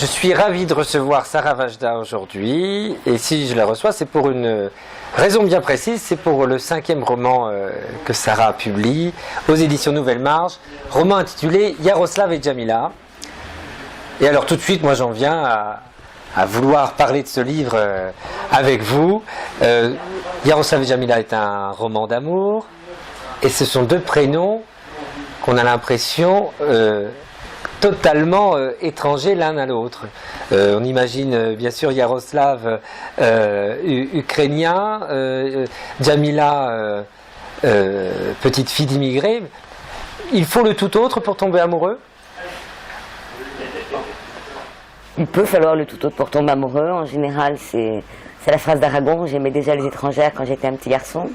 Je suis ravi de recevoir Sarah Vajda aujourd'hui, et si je la reçois, c'est pour une raison bien précise, c'est pour le 5e roman que Sarah publie aux éditions Nouvelle Marge, roman intitulé Yaroslav et Jamila. Et alors tout de suite, moi j'en viens à vouloir parler de ce livre avec vous. Yaroslav et Jamila est un roman d'amour, et ce sont deux prénoms qu'on a l'impression totalement étrangers l'un à l'autre. On imagine bien sûr Yaroslav ukrainien, Jamila petite fille d'immigrés. Il faut le tout autre pour tomber amoureux? Il peut falloir le tout autre pour tomber amoureux. En général, c'est la phrase d'Aragon. J'aimais déjà les étrangères quand j'étais un petit garçon.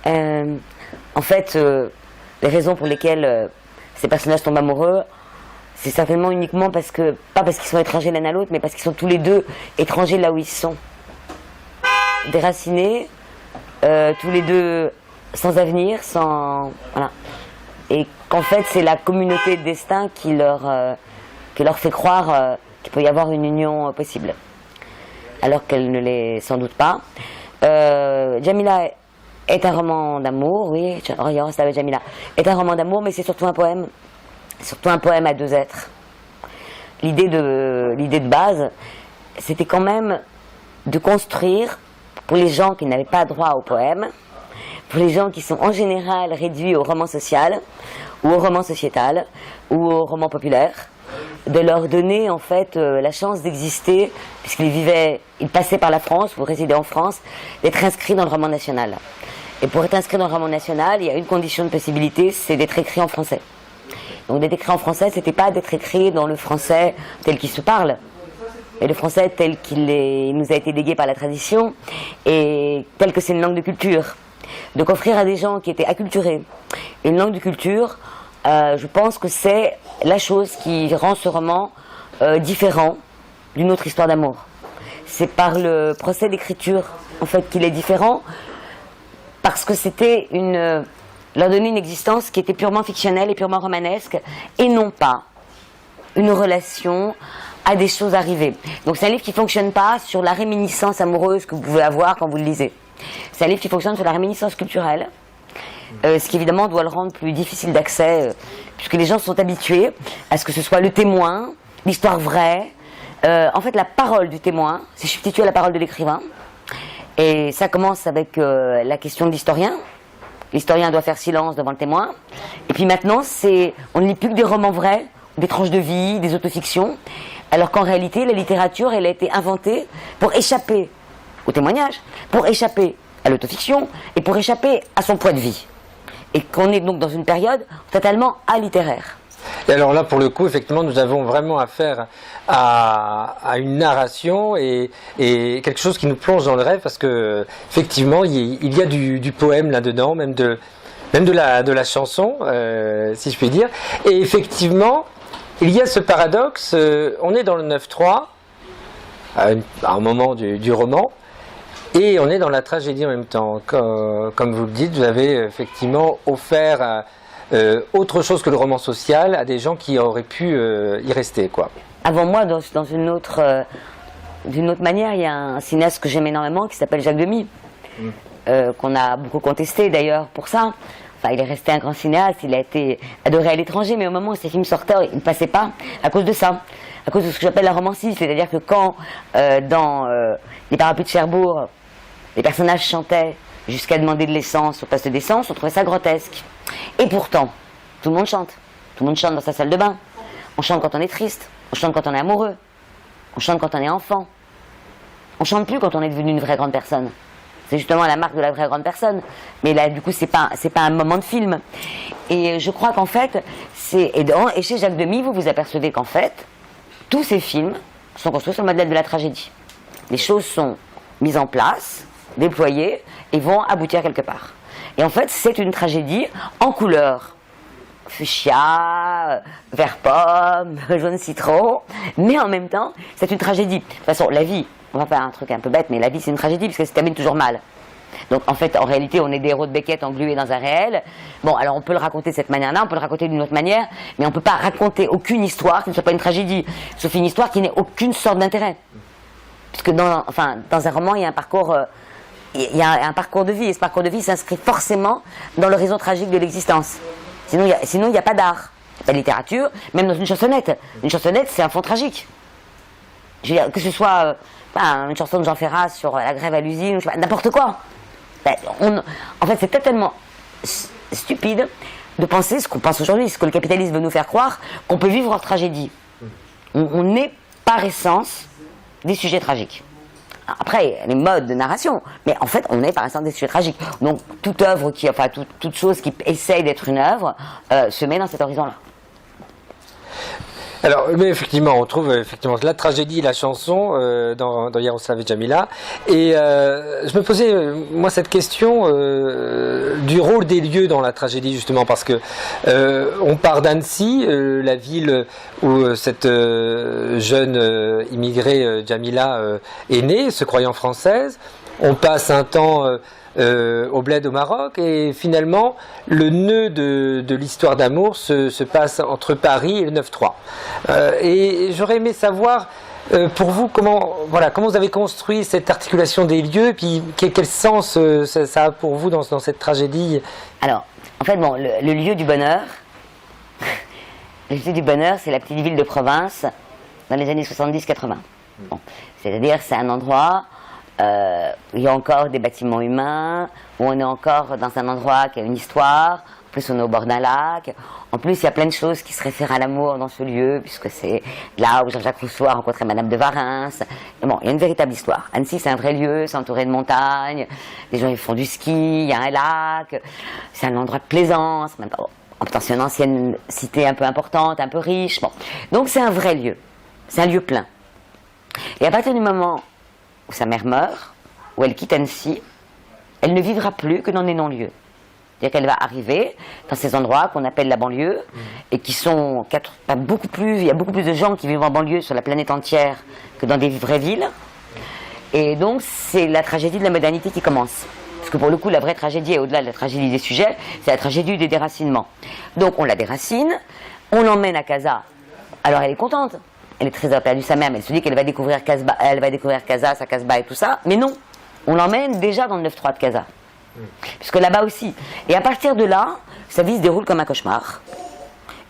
En fait, les raisons pour lesquelles ces personnages tombent amoureux, c'est certainement uniquement parce que, pas parce qu'ils sont étrangers l'un à l'autre, mais parce qu'ils sont tous les deux étrangers là où ils sont. Déracinés, tous les deux sans avenir, sans... Voilà. Et qu'en fait, c'est la communauté de destin qui leur fait croire qu'il peut y avoir une union possible. Alors qu'elle ne l'est sans doute pas. Jamila est un roman d'amour, oui, Yaroslav et Jamila est un roman d'amour, mais c'est surtout un poème. Surtout un poème à deux êtres. L'idée de base, c'était quand même de construire, pour les gens qui n'avaient pas droit au poème, pour les gens qui sont en général réduits au roman social, ou au roman sociétal, ou au roman populaire, de leur donner en fait la chance d'exister, puisqu'ils passaient par la France, ou résidaient en France, d'être inscrits dans le roman national. Et pour être inscrit dans le roman national, il y a une condition de possibilité, c'est d'être écrit en français. Donc d'être écrit en français, c'était pas d'être écrit dans le français tel qu'il se parle, mais le français tel qu'il nous a été légué par la tradition, et tel que c'est une langue de culture. Donc offrir à des gens qui étaient acculturés une langue de culture, je pense que c'est la chose qui rend ce roman différent d'une autre histoire d'amour. C'est par le procès d'écriture en fait qu'il est différent, parce que c'était leur donner une existence qui était purement fictionnelle et purement romanesque, et non pas une relation à des choses arrivées. Donc c'est un livre qui ne fonctionne pas sur la réminiscence amoureuse que vous pouvez avoir quand vous le lisez. C'est un livre qui fonctionne sur la réminiscence culturelle, ce qui évidemment doit le rendre plus difficile d'accès, puisque les gens sont habitués à ce que ce soit le témoin, l'histoire vraie. En fait, la parole du témoin, c'est substitué à la parole de l'écrivain. Et ça commence avec la question de l'historien. L'historien doit faire silence devant le témoin. Et puis maintenant, on ne lit plus que des romans vrais, des tranches de vie, des autofictions, alors qu'en réalité, la littérature, elle a été inventée pour échapper au témoignage, pour échapper à l'autofiction, et pour échapper à son point de vie. Et qu'on est donc dans une période totalement alittéraire. Et alors là, pour le coup, effectivement, nous avons vraiment affaire à une narration et quelque chose qui nous plonge dans le rêve, parce que effectivement, il y a du poème là-dedans, même de la chanson, si je puis dire. Et effectivement, il y a ce paradoxe. On est dans le 9-3, à un moment du roman, et on est dans la tragédie en même temps. Comme vous le dites, vous avez effectivement offert autre chose que le roman social à des gens qui auraient pu y rester, quoi. Avant moi, d'une autre manière, il y a un cinéaste que j'aime énormément qui s'appelle Jacques Demy, qu'on a beaucoup contesté d'ailleurs pour ça. Enfin, il est resté un grand cinéaste, il a été adoré à l'étranger, mais au moment où ses films sortaient, il ne passait pas à cause de ça, à cause de ce que j'appelle la romancie, c'est-à-dire que quand dans Les Parapluies de Cherbourg, les personnages chantaient jusqu'à demander de l'essence au poste d'essence, on trouvait ça grotesque. Et pourtant, tout le monde chante. Tout le monde chante dans sa salle de bain. On chante quand on est triste. On chante quand on est amoureux. On chante quand on est enfant. On chante plus quand on est devenu une vraie grande personne. C'est justement la marque de la vraie grande personne. Mais là, du coup, c'est pas un moment de film. Et je crois qu'en fait, et chez Jacques Demy, vous vous apercevez qu'en fait, tous ces films sont construits sur le modèle de la tragédie. Les choses sont mises en place, déployées, et vont aboutir quelque part. Et en fait, c'est une tragédie en couleur. Fuchsia, vert pomme, jaune citron, mais en même temps, c'est une tragédie. De toute façon, la vie, on va faire un truc un peu bête, mais la vie c'est une tragédie, parce qu'elle se termine toujours mal. Donc en fait, en réalité, on est des héros de Beckett englués dans un réel. Bon, alors on peut le raconter de cette manière-là, on peut le raconter d'une autre manière, mais on ne peut pas raconter aucune histoire qui ne soit pas une tragédie, sauf une histoire qui n'ait aucune sorte d'intérêt. Puisque dans un roman, il y a un parcours, il y a un parcours de vie, et ce parcours de vie s'inscrit forcément dans l'horizon tragique de l'existence. Sinon, il n'y a pas d'art, il n'y a pas de littérature, même dans une chansonnette. Une chansonnette, c'est un fond tragique. Je veux dire, que ce soit une chanson de Jean Ferrat sur la grève à l'usine, ou je sais pas, n'importe quoi. En fait, c'est tellement stupide de penser ce qu'on pense aujourd'hui, ce que le capitalisme veut nous faire croire, qu'on peut vivre en tragédie. On est par essence des sujets tragiques. Après, il y a les modes de narration, mais en fait, on est par essence des sujets tragiques. Donc, toute œuvre toute chose qui essaye d'être une œuvre se met dans cet horizon-là. Alors, mais effectivement, on trouve effectivement la tragédie, la chanson dans Yaroslav et Djamila. Et je me posais, moi, cette question du rôle des lieux dans la tragédie, justement, parce que on part d'Annecy, la ville où cette jeune immigrée Djamila est née, se croyant française. On passe un temps au Bled au Maroc, et finalement le nœud de l'histoire d'amour se passe entre Paris et le 9-3. Et j'aurais aimé savoir pour vous comment vous avez construit cette articulation des lieux, et puis quel sens ça a pour vous dans cette tragédie. Alors, en fait, bon, le lieu du bonheur, le lieu du bonheur, c'est la petite ville de province dans les années 70-80. Bon, c'est-à-dire, c'est un endroit où il y a encore des bâtiments humains, où on est encore dans un endroit qui a une histoire. En plus, on est au bord d'un lac. En plus, il y a plein de choses qui se réfèrent à l'amour dans ce lieu, puisque c'est là où Jean-Jacques Rousseau a rencontré Madame de Warens. Et bon, il y a une véritable histoire. Annecy, c'est un vrai lieu, c'est entouré de montagnes. Les gens, ils font du ski, il y a un lac. C'est un endroit de plaisance. Même pas, bon, en même temps, c'est une ancienne cité un peu importante, un peu riche. Bon. Donc, c'est un vrai lieu. C'est un lieu plein. Et à partir du moment où sa mère meurt, où elle quitte Annecy, elle ne vivra plus que dans des non-lieux. C'est-à-dire qu'elle va arriver dans ces endroits qu'on appelle la banlieue, et qui sont il y a beaucoup plus de gens qui vivent en banlieue sur la planète entière que dans des vraies villes. Et donc c'est la tragédie de la modernité qui commence. Parce que pour le coup, la vraie tragédie, et au-delà de la tragédie des sujets, c'est la tragédie des déracinements. Donc on la déracine, on l'emmène à Casa. Alors elle est contente. Elle est très perdue sa mère, mais elle se dit qu'elle va découvrir Casa, sa Casbah et tout ça. Mais non, on l'emmène déjà dans le 9-3 de Casa. Puisque là-bas aussi. Et à partir de là, sa vie se déroule comme un cauchemar.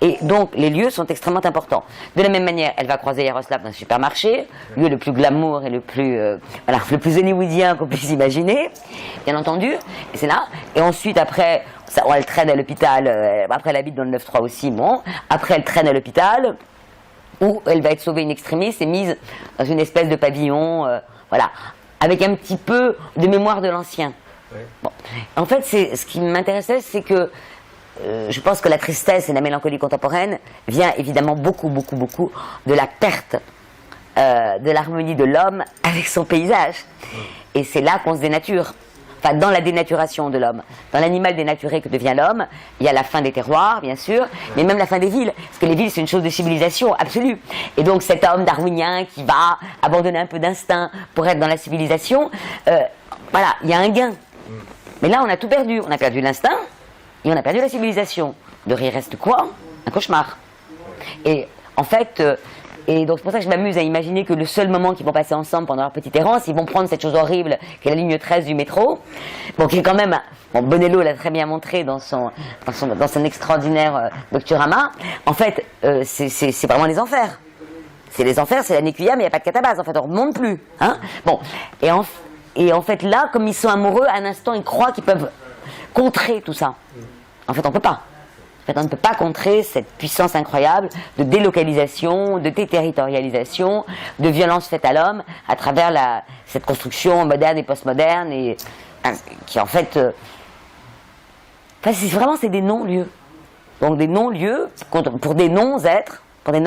Et donc, les lieux sont extrêmement importants. De la même manière, elle va croiser Yaroslav dans un supermarché, lieu le plus glamour et le plus hollywoodien qu'on puisse imaginer, bien entendu. Et c'est là. Et ensuite, après, on elle traîne à l'hôpital. Après, elle habite dans le 9-3 aussi, bon. Après, elle traîne à l'hôpital, où elle va être sauvée in extremis et mise dans une espèce de pavillon, avec un petit peu de mémoire de l'ancien. Oui. Bon. En fait, ce qui m'intéressait, c'est que je pense que la tristesse et la mélancolie contemporaine vient évidemment beaucoup de la perte de l'harmonie de l'homme avec son paysage. Et c'est là qu'on se dénature. Enfin, dans la dénaturation de l'homme, dans l'animal dénaturé que devient l'homme, il y a la fin des terroirs, bien sûr, mais même la fin des villes, parce que les villes, c'est une chose de civilisation absolue. Et donc, cet homme darwinien qui va abandonner un peu d'instinct pour être dans la civilisation, il y a un gain. Mais là, on a tout perdu. On a perdu l'instinct et on a perdu la civilisation. De rien reste quoi? Un cauchemar. Et en fait... Et donc c'est pour ça que je m'amuse à imaginer que le seul moment qu'ils vont passer ensemble pendant leur petite errance, ils vont prendre cette chose horrible qui est la ligne 13 du métro, qui est quand même, Bonello l'a très bien montré dans son extraordinaire Docturama. En fait, c'est vraiment les enfers. C'est les enfers, c'est la Nécuya, mais il n'y a pas de catabase. En fait, on ne remonte plus. Hein, bon, et en fait là, comme ils sont amoureux, à un instant, ils croient qu'ils peuvent contrer tout ça. En fait, on ne peut pas. En fait, on ne peut pas contrer cette puissance incroyable de délocalisation, de déterritorialisation, de violence faite à l'homme à travers cette construction moderne et postmoderne, et qui en fait, c'est des non-lieux. Donc des non-lieux pour des non-êtres, pour des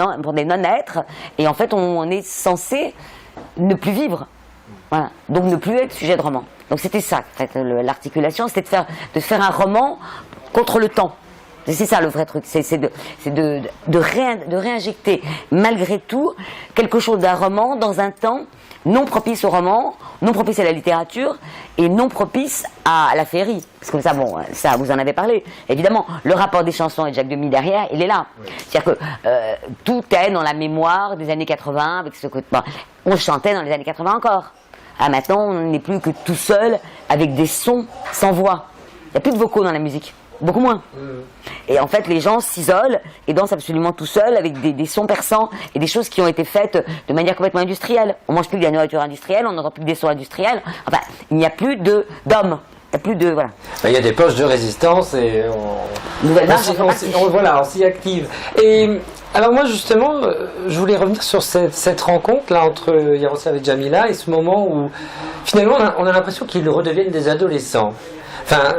non-êtres, et en fait on est censé ne plus vivre. Voilà. Donc ne plus être sujet de roman. Donc c'était ça, en fait, l'articulation, c'était de faire un roman contre le temps. C'est ça le vrai truc, c'est de réinjecter malgré tout quelque chose d'un roman dans un temps non propice au roman, non propice à la littérature et non propice à la féerie. Parce que ça, bon, ça vous en avez parlé. Évidemment, le rapport des chansons et de Jacques Demy derrière, il est là. Oui. C'est-à-dire que tout est dans la mémoire des années 80, avec ce que on chantait dans les années 80 encore. Ah, maintenant, on n'est plus que tout seul avec des sons sans voix. Il n'y a plus de vocaux dans la musique. Beaucoup moins. Et en fait, les gens s'isolent et dansent absolument tout seuls avec des sons perçants et des choses qui ont été faites de manière complètement industrielle. On mange plus que de la nourriture industrielle, on n'aura plus que des sons industriels. Enfin, il n'y a plus d'hommes. Il n'y a plus de... Voilà. Il y a des poches de résistance et on s'y active. Et alors moi, justement, je voulais revenir sur cette rencontre-là entre Yaroslav et Djamila et ce moment où, finalement, on a l'impression qu'ils redeviennent des adolescents. Enfin...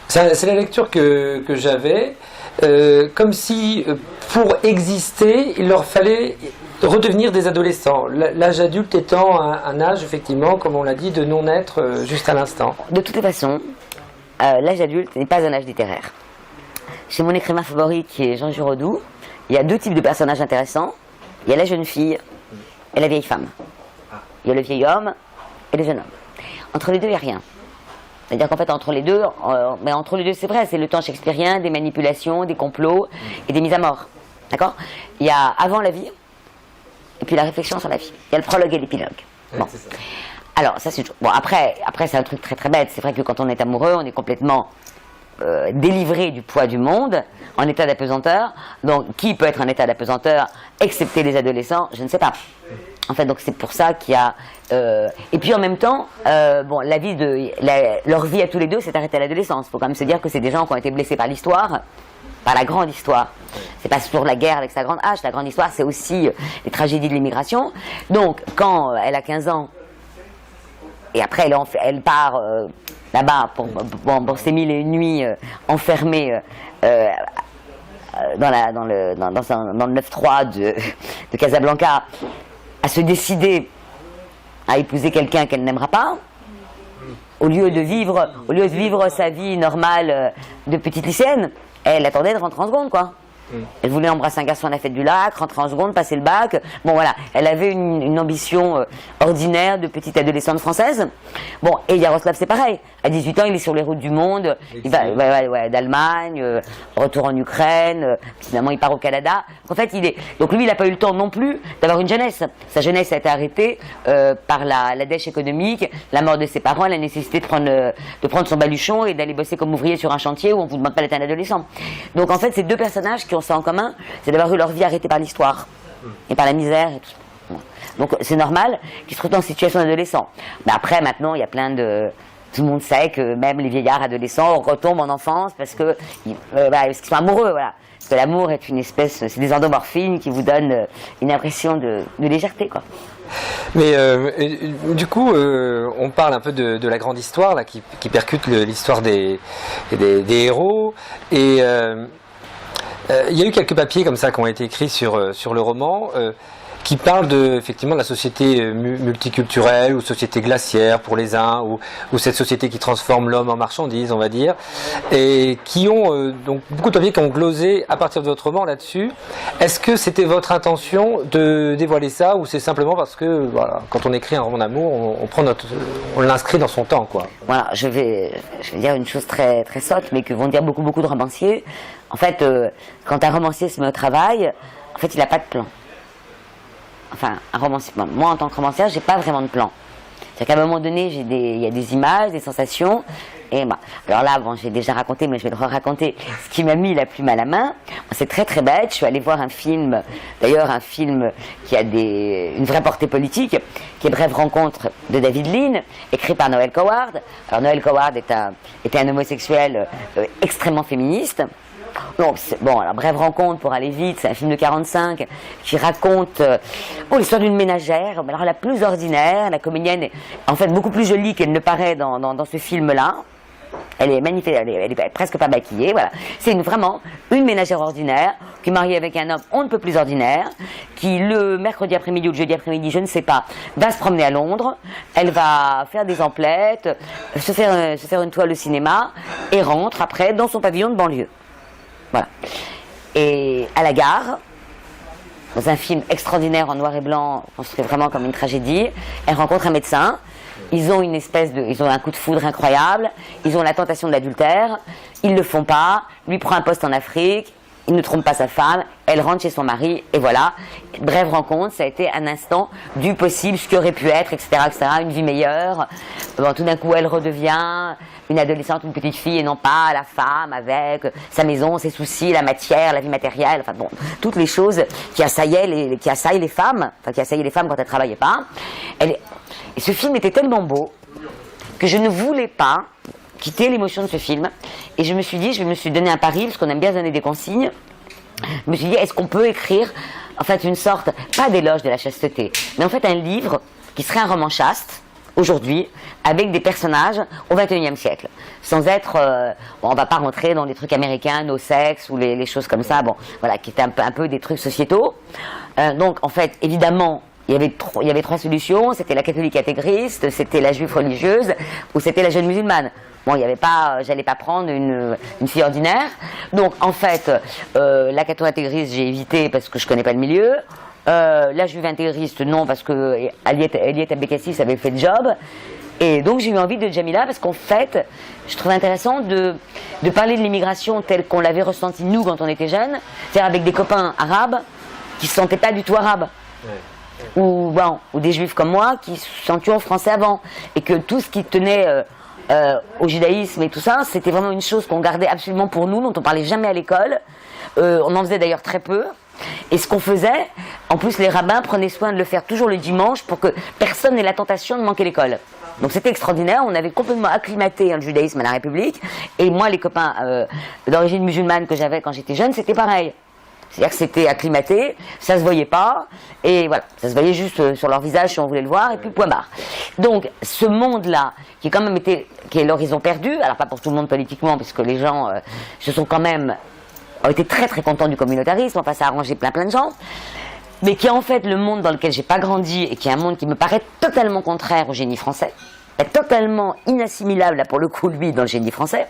C'est la lecture que j'avais, comme si pour exister, il leur fallait redevenir des adolescents. L'âge adulte étant un âge, effectivement, comme on l'a dit, de non-être juste à l'instant. De toute façon, l'âge adulte n'est pas un âge littéraire. Chez mon écrivain favori, qui est Jean Giraudoux, il y a deux types de personnages intéressants. Il y a la jeune fille et la vieille femme. Il y a le vieil homme et le jeune homme. Entre les deux, il n'y a rien. C'est-à-dire qu'en fait, entre les deux, c'est vrai, c'est le temps shakespearien, des manipulations, des complots et des mises à mort. D'accord ? Il y a avant la vie, et puis la réflexion sur la vie. Il y a le prologue et l'épilogue. Bon. Ouais, alors, ça c'est... Bon, après c'est un truc très très bête. C'est vrai que quand on est amoureux, on est complètement délivré du poids du monde, en état d'apesanteur. Donc, qui peut être en état d'apesanteur, excepté les adolescents ? Je ne sais pas. En fait, donc c'est pour ça qu'il y a... et puis en même temps, bon, leur vie à tous les deux s'est arrêtée à l'adolescence. Il faut quand même se dire que c'est des gens qui ont été blessés par l'histoire, par la grande histoire. C'est pas toujours la guerre avec sa grande hache, la grande histoire, c'est aussi les tragédies de l'immigration. Donc, quand elle a 15 ans, et après elle part là-bas pour ces 1001 nuits enfermée dans le 9-3 de Casablanca, à se décider à épouser quelqu'un qu'elle n'aimera pas, au lieu de vivre sa vie normale de petite lycéenne, elle attendait de rentrer en seconde, quoi. Elle voulait embrasser un garçon à la fête du lac, rentrer en seconde, passer le bac. Bon voilà, elle avait une ambition ordinaire de petite adolescente française. Bon, et Yaroslav c'est pareil. À 18 ans, il est sur les routes du monde, il va d'Allemagne, retour en Ukraine, finalement il part au Canada. En fait, donc lui, il n'a pas eu le temps non plus d'avoir une jeunesse. Sa jeunesse a été arrêtée par la dèche économique, la mort de ses parents, la nécessité de prendre son baluchon et d'aller bosser comme ouvrier sur un chantier où on ne vous demande pas d'être un adolescent. Donc en fait, ces deux personnages qui ont ça en commun, c'est d'avoir eu leur vie arrêtée par l'histoire et par la misère et tout. Donc c'est normal qu'ils se retrouvent en situation d'adolescent. Mais après, maintenant, il y a plein de... Tout le monde sait que même les vieillards adolescents retombent en enfance parce qu'ils sont amoureux, voilà. Parce que l'amour est une espèce, c'est des endomorphines qui vous donnent une impression de légèreté, quoi. Mais du coup, on parle un peu de la grande histoire là, qui percute l'histoire des héros. Et il y a eu quelques papiers comme ça qui ont été écrits sur le roman. Qui parle effectivement de la société multiculturelle ou société glaciaire pour les uns, ou cette société qui transforme l'homme en marchandise, on va dire, et qui ont donc beaucoup de papiers qui ont glosé à partir de votre roman là-dessus. Est-ce que c'était votre intention de dévoiler ça, ou c'est simplement parce que voilà, quand on écrit un roman d'amour, on l'inscrit dans son temps, quoi. Voilà, je vais dire une chose très très sotte, mais que vont dire beaucoup de romanciers. En fait, quand un romancier se met au travail, en fait, il n'a pas de plan. Enfin, un romancier. Moi, en tant que romancière, j'ai pas vraiment de plan. C'est-à-dire qu'à un moment donné, il y a des images, des sensations. Et alors là, bon, j'ai déjà raconté, mais je vais le raconter. Ce qui m'a mis la plume à la main, c'est très très bête. Je suis allée voir un film, d'ailleurs un film qui a une vraie portée politique, qui est Brève rencontre de David Lean, écrit par Noël Coward. Alors Noël Coward était un homosexuel extrêmement féministe. Donc, bon, alors Brève rencontre, pour aller vite, c'est un film de 45 qui raconte l'histoire d'une ménagère, alors la plus ordinaire. La comédienne est en fait beaucoup plus jolie qu'elle ne paraît dans ce film-là. Elle est magnifique, elle est presque pas maquillée, voilà. C'est vraiment une ménagère ordinaire qui est mariée avec un homme on ne peut plus ordinaire, qui le mercredi après-midi ou le jeudi après-midi, je ne sais pas, va se promener à Londres. Elle va faire des emplettes, se faire une toile au cinéma et rentre après dans son pavillon de banlieue. Voilà. Et à la gare, dans un film extraordinaire en noir et blanc, construit vraiment comme une tragédie, elle rencontre un médecin. Ils ont un coup de foudre incroyable. Ils ont la tentation de l'adultère. Ils le font pas. Lui prend un poste en Afrique. Il ne trompe pas sa femme. Elle rentre chez son mari. Et voilà. Brève rencontre. Ça a été un instant du possible, ce qui aurait pu être, etc., etc. Une vie meilleure. Bon, tout d'un coup, elle redevient une adolescente, une petite fille, et non pas la femme avec sa maison, ses soucis, la matière, la vie matérielle. Enfin bon, toutes les choses qui assaillaient les femmes. Enfin, qui assaillaient les femmes quand elles travaillaient pas. Et ce film était tellement beau que je ne voulais pas quitter l'émotion de ce film. Et je me suis donné un pari, parce qu'on aime bien donner des consignes. Je me suis dit, est-ce qu'on peut écrire, en fait, une sorte, pas d'éloge de la chasteté, mais en fait un livre qui serait un roman chaste, aujourd'hui, avec des personnages au XXIe siècle. Sans être, bon, on va pas rentrer dans des trucs américains, no sexe, ou les choses comme ça, bon, voilà, qui étaient un peu des trucs sociétaux. Donc, en fait, évidemment, il y avait trois solutions. C'était la catholique intégriste, c'était la juive religieuse, ou c'était la jeune musulmane. Bon, il y avait pas, j'allais pas prendre une fille ordinaire. Donc, en fait, la catholique intégriste, j'ai évité parce que je connais pas le milieu. La juive intégriste, non, parce que Eliette Abékassis avait fait le job. Et donc, j'ai eu envie de Djamila parce qu'en fait, je trouve intéressant de parler de l'immigration telle qu'on l'avait ressentie nous quand on était jeunes, c'est-à-dire avec des copains arabes qui se sentaient pas du tout arabes. Ouais. Ou des juifs comme moi qui se sentaient français avant, et que tout ce qui tenait au judaïsme et tout ça, c'était vraiment une chose qu'on gardait absolument pour nous, dont on parlait jamais à l'école. On en faisait d'ailleurs très peu. Et ce qu'on faisait, en plus les rabbins prenaient soin de le faire toujours le dimanche pour que personne n'ait la tentation de manquer l'école. Donc c'était extraordinaire, on avait complètement acclimaté le judaïsme à la République. Et moi, les copains d'origine musulmane que j'avais quand j'étais jeune, c'était pareil. C'est-à-dire que c'était acclimaté, ça se voyait pas, et voilà, ça se voyait juste sur leur visage si on voulait le voir, et puis point barre. Donc, ce monde-là, qui est l'horizon perdu, alors pas pour tout le monde politiquement, puisque les gens ont été très très contents du communautarisme, enfin ça a arrangé plein de gens, mais qui est en fait le monde dans lequel j'ai pas grandi, et qui est un monde qui me paraît totalement contraire au génie français, totalement inassimilable, là pour le coup, lui, dans le génie français.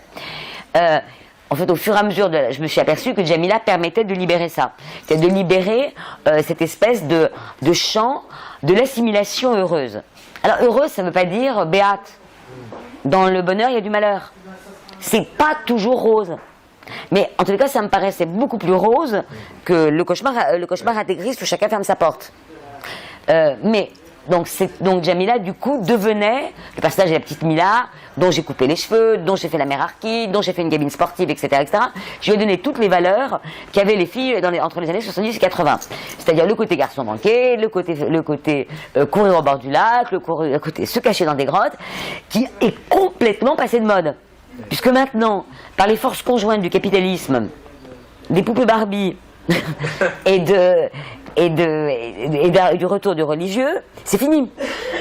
En fait, au fur et à mesure, je me suis aperçue que Djamila permettait de libérer ça. C'est de libérer cette espèce de champ de l'assimilation heureuse. Alors, heureuse, ça ne veut pas dire béate. Dans le bonheur, il y a du malheur. C'est pas toujours rose. Mais en tout cas, ça me paraissait beaucoup plus rose que le cauchemar intégriste où chacun ferme sa porte. Donc Djamila, du coup, devenait le personnage de la petite Mila, dont j'ai coupé les cheveux, dont j'ai fait la mérarchie, dont j'ai fait une gamine sportive, etc., etc. Je lui ai donné toutes les valeurs qu'avaient les filles entre les années 70 et 80. C'est-à-dire le côté garçon manqué, le côté courir au bord du lac, le côté se cacher dans des grottes, qui est complètement passé de mode. Puisque maintenant, par les forces conjointes du capitalisme, des poupées Barbie et du retour du religieux, c'est fini.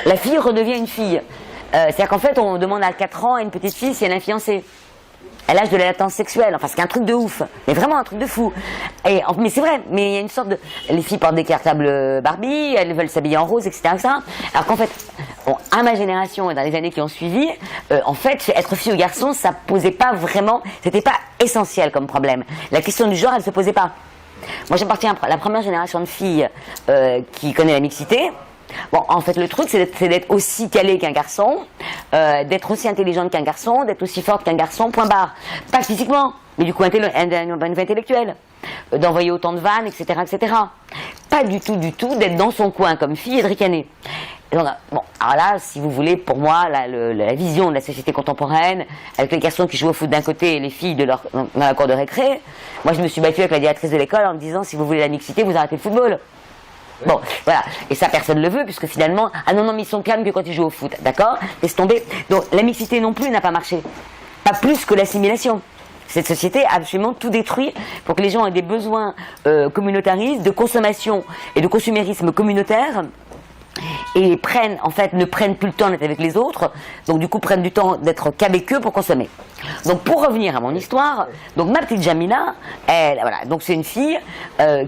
La fille redevient une fille. C'est-à-dire qu'en fait, on demande à 4 ans à une petite fille si elle a un fiancé. À l'âge de la latence sexuelle, enfin c'est un truc de ouf, mais vraiment un truc de fou. Mais c'est vrai, mais il y a une sorte de... Les filles portent des cartables Barbie, elles veulent s'habiller en rose, etc., etc. Alors qu'en fait, à ma génération et dans les années qui ont suivi, en fait, être fille ou garçon, ça posait pas vraiment... C'était pas essentiel comme problème. La question du genre, elle se posait pas. Moi j'appartiens à la première génération de filles qui connaît la mixité. Bon, en fait, le truc, c'est d'être aussi calée qu'un garçon, d'être aussi intelligente qu'un garçon, d'être aussi forte qu'un garçon, point barre. Pas physiquement, mais du coup, intellectuel. D'envoyer autant de vannes, etc., etc. Pas du tout, d'être dans son coin comme fille et de ricaner. Donc, bon, alors là, si vous voulez, pour moi, la vision de la société contemporaine, avec les garçons qui jouent au foot d'un côté et les filles dans la cour de récré, moi, je me suis battue avec la directrice de l'école en me disant, si vous voulez la mixité, vous arrêtez le football. Bon, voilà. Et ça, personne ne le veut, puisque finalement, ah non, mais ils sont calmes que quand ils jouent au foot, d'accord? Laisse tomber. Donc, la mixité non plus n'a pas marché. Pas plus que l'assimilation. Cette société a absolument tout détruit pour que les gens aient des besoins communautaristes, de consommation et de consumérisme communautaire, et ne prennent plus le temps d'être avec les autres, donc du coup prennent du temps d'être qu'avec eux pour consommer. Donc pour revenir à mon histoire, donc ma petite Djamila, voilà, donc c'est une fille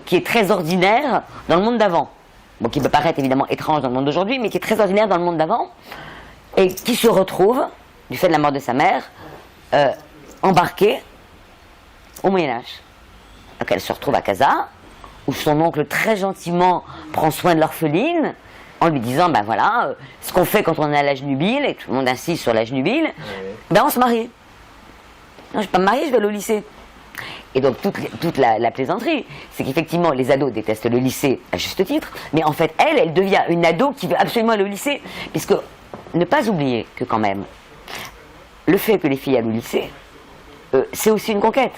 qui est très ordinaire dans le monde d'avant, bon, qui peut paraître évidemment étrange dans le monde d'aujourd'hui, mais qui est très ordinaire dans le monde d'avant, et qui se retrouve, du fait de la mort de sa mère, embarquée au Moyen-Âge. qu'elle se retrouve à Casa, où son oncle très gentiment prend soin de l'orpheline, en lui disant, ben voilà, ce qu'on fait quand on est à l'âge nubile, et tout le monde insiste sur l'âge nubile, ben on se marie. Non, je ne vais pas me marier, je vais aller au lycée. Et donc toute la plaisanterie, c'est qu'effectivement les ados détestent le lycée à juste titre, mais en fait elle devient une ado qui veut absolument aller au lycée, puisque ne pas oublier que quand même, le fait que les filles aillent au lycée, c'est aussi une conquête.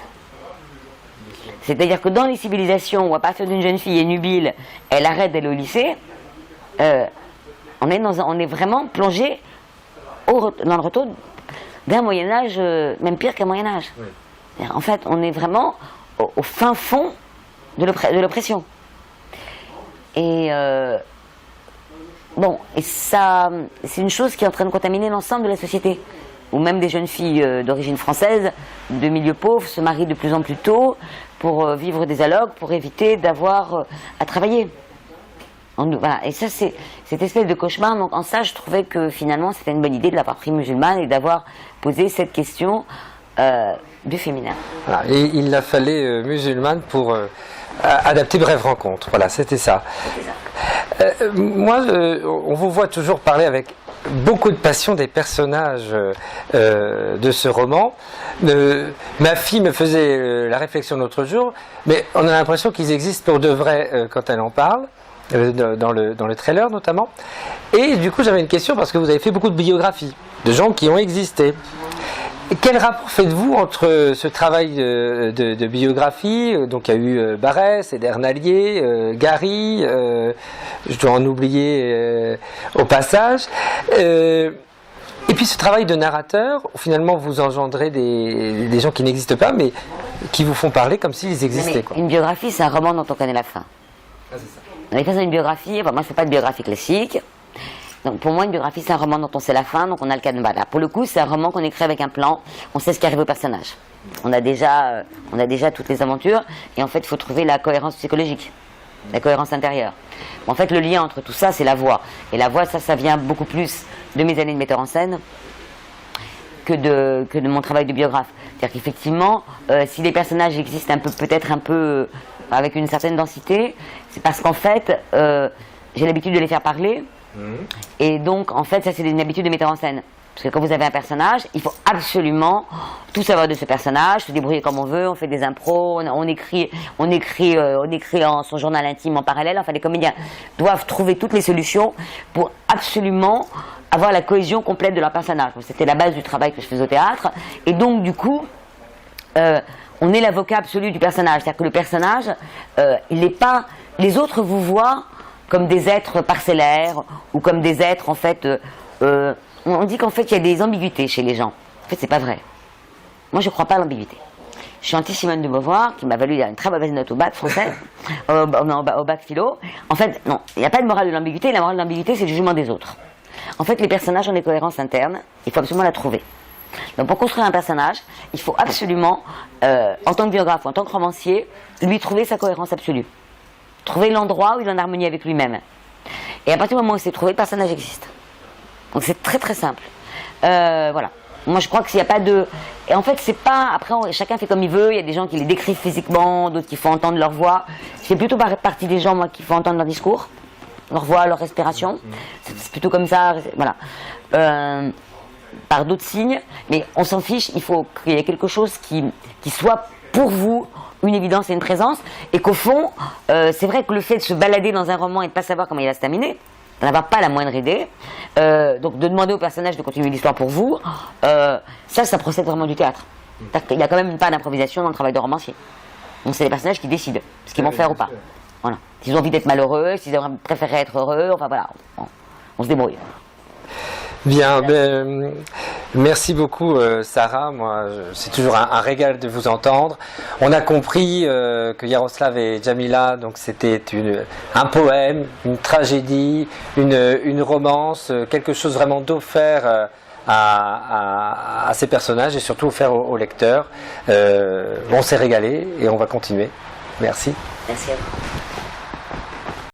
C'est-à-dire que dans les civilisations où à partir d'une jeune fille est nubile, elle arrête d'aller au lycée, on est vraiment plongé dans le retour d'un Moyen-Âge, même pire qu'un Moyen-Âge. Oui. En fait, on est vraiment au fin fond de l'oppression. Et et ça, c'est une chose qui est en train de contaminer l'ensemble de la société. Où même des jeunes filles d'origine française, de milieux pauvres, se marient de plus en plus tôt pour vivre des allocs, pour éviter d'avoir à travailler. Voilà. Et ça, c'est cette espèce de cauchemar. Donc en ça, je trouvais que finalement, c'était une bonne idée de l'avoir pris musulmane et d'avoir posé cette question du féminin. Voilà. Et il a fallu musulmane pour adapter Brève rencontre. Voilà, c'était ça. Moi, on vous voit toujours parler avec beaucoup de passion des personnages de ce roman. Ma fille me faisait la réflexion l'autre jour, mais on a l'impression qu'ils existent pour de vrai quand elle en parle, dans le trailer notamment. Et du coup, j'avais une question, parce que vous avez fait beaucoup de biographies de gens qui ont existé. Quel rapport faites-vous entre ce travail de biographie, donc il y a eu Barès, Edernalier, Gary, je dois en oublier au passage, et puis ce travail de narrateur, où finalement vous engendrez des gens qui n'existent pas, mais qui vous font parler comme s'ils existaient. Quoi. Une biographie, c'est un roman dont on connaît la fin. Ah, c'est ça. Dans les cas d'une biographie, enfin, moi je ne fais pas de biographie classique. Donc pour moi, une biographie, c'est un roman dont on sait la fin, donc on a le canevas là. Pour le coup, c'est un roman qu'on écrit avec un plan, on sait ce qui arrive au personnage. On a déjà toutes les aventures, et en fait, il faut trouver la cohérence psychologique, la cohérence intérieure. En fait, le lien entre tout ça, c'est la voix. Et la voix, ça vient beaucoup plus de mes années de metteur en scène que de mon travail de biographe. C'est-à-dire qu'effectivement, si les personnages existent peut-être un peu avec une certaine densité, c'est parce qu'en fait, j'ai l'habitude de les faire parler. Et donc, en fait, ça c'est une habitude de metteur en scène. Parce que quand vous avez un personnage, il faut absolument tout savoir de ce personnage, se débrouiller comme on veut, on fait des impros, on écrit en son journal intime en parallèle. Enfin, les comédiens doivent trouver toutes les solutions pour absolument avoir la cohésion complète de leur personnage. C'était la base du travail que je faisais au théâtre. Et donc, du coup, on est l'avocat absolu du personnage. C'est-à-dire que le personnage, il n'est pas... Les autres vous voient comme des êtres parcellaires, ou comme des êtres, en fait... on dit qu'en fait, il y a des ambiguïtés chez les gens. En fait, c'est pas vrai. Moi, je ne crois pas à l'ambiguïté. Je suis anti-Simone de Beauvoir, qui m'a valu une très mauvaise note au bac français, au bac philo. En fait, non, il n'y a pas de morale de l'ambiguïté. La morale de l'ambiguïté, c'est le jugement des autres. En fait, les personnages ont des cohérences internes. Il faut absolument la trouver. Donc, pour construire un personnage, il faut absolument, en tant que biographe ou en tant que romancier, lui trouver sa cohérence absolue. Trouver l'endroit où il est en harmonie avec lui-même. Et à partir du moment où c'est trouvé, le personnage existe. Donc c'est très très simple. Voilà. Moi je crois qu'il n'y a pas de... Et en fait c'est pas... Après chacun fait comme il veut, il y a des gens qui les décrivent physiquement, d'autres qui font entendre leur voix. C'est plutôt par partie des gens, moi, qui font entendre leur discours, leur voix, leur respiration. C'est plutôt comme ça, voilà. Par d'autres signes, mais on s'en fiche, il faut qu'il y ait quelque chose qui soit pour vous une évidence et une présence, et qu'au fond, c'est vrai que le fait de se balader dans un roman et de ne pas savoir comment il va se terminer, d'en avoir pas la moindre idée, donc de demander au personnage de continuer l'histoire pour vous, ça procède vraiment du théâtre. Il y a quand même une part d'improvisation dans le travail de romancier. Donc c'est les personnages qui décident ce qu'ils vont faire ou pas. Voilà. S'ils ont envie d'être malheureux, s'ils préféraient être heureux, enfin voilà, on se débrouille. Bien, merci beaucoup Sarah, moi c'est toujours un régal de vous entendre. On a compris que Yaroslav et Jamila, donc c'était un poème, une tragédie, une romance, quelque chose vraiment d'offert à ces personnages et surtout offert aux lecteurs. On s'est régalé et on va continuer. Merci. Merci à vous.